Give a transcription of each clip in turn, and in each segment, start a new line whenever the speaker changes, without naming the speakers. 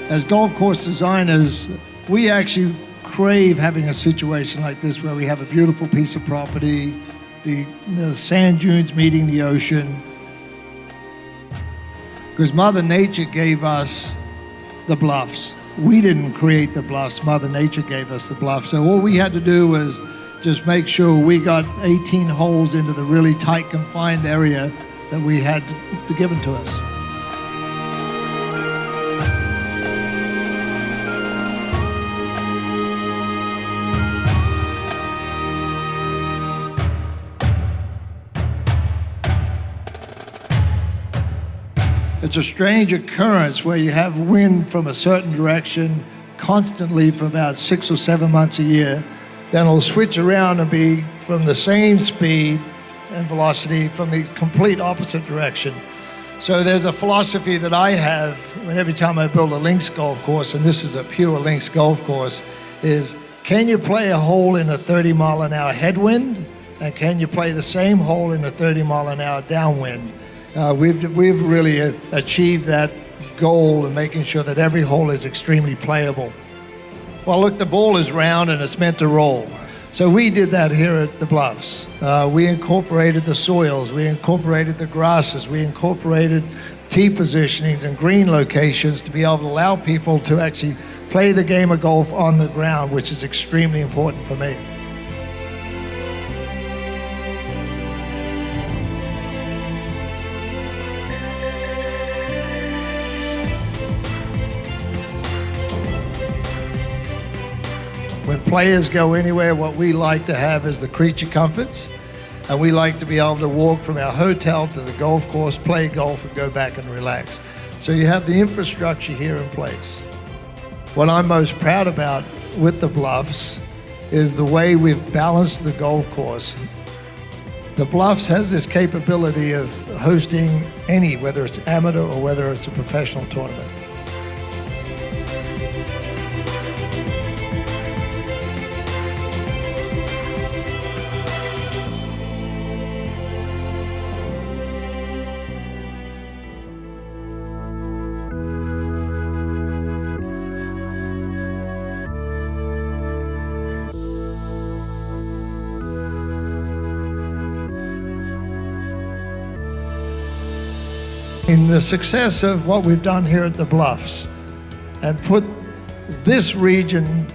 As golf course designers, we actually crave having a situation like this where we have a beautiful piece of property, the sand dunes meeting the ocean, because Mother Nature gave us the bluffs. We didn't create the bluffs, Mother Nature gave us the bluffs. So all we had to do was just make sure we got 18 holes into the really tight confined area that we had given to us. It's a strange occurrence where you have wind from a certain direction constantly for about 6 or 7 months a year. Then it'll switch around and be from the same speed and velocity from the complete opposite direction. So there's a philosophy that I have when every time I build a links golf course, and this is a pure links golf course, is can you play a hole in a 30-mile-an-hour headwind, and can you play the same hole in a 30-mile-an-hour downwind? We've really achieved that goal of making sure that every hole is extremely playable. Well, look, the ball is round and it's meant to roll. So we did that here at the Bluffs. We incorporated the soils, we incorporated the grasses, we incorporated tee positionings and green locations to be able to allow people to actually play the game of golf on the ground, which is extremely important for me. When players go anywhere, what we like to have is the creature comforts, and we like to be able to walk from our hotel to the golf course, play golf, and go back and relax. So you have the infrastructure here in place. What I'm most proud about with the Bluffs is the way we've balanced the golf course. The Bluffs has this capability of hosting any, whether it's amateur or whether it's a professional tournament. In the success of what we've done here at the Bluffs and put this region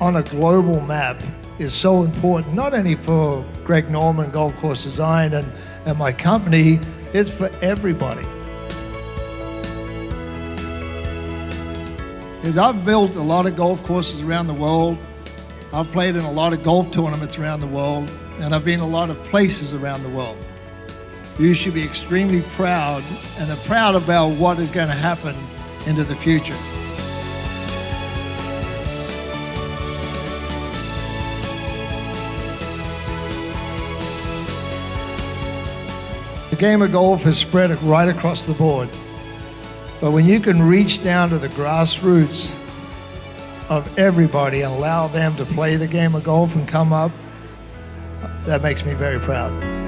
on a global map is so important, not only for Greg Norman Golf Course Design and my company, it's for everybody. Because I've built a lot of golf courses around the world, I've played in a lot of golf tournaments around the world, and I've been in a lot of places around the world. You should be extremely proud and proud about what is going to happen into the future. The game of golf has spread right across the board. But when you can reach down to the grassroots of everybody and allow them to play the game of golf and come up, that makes me very proud.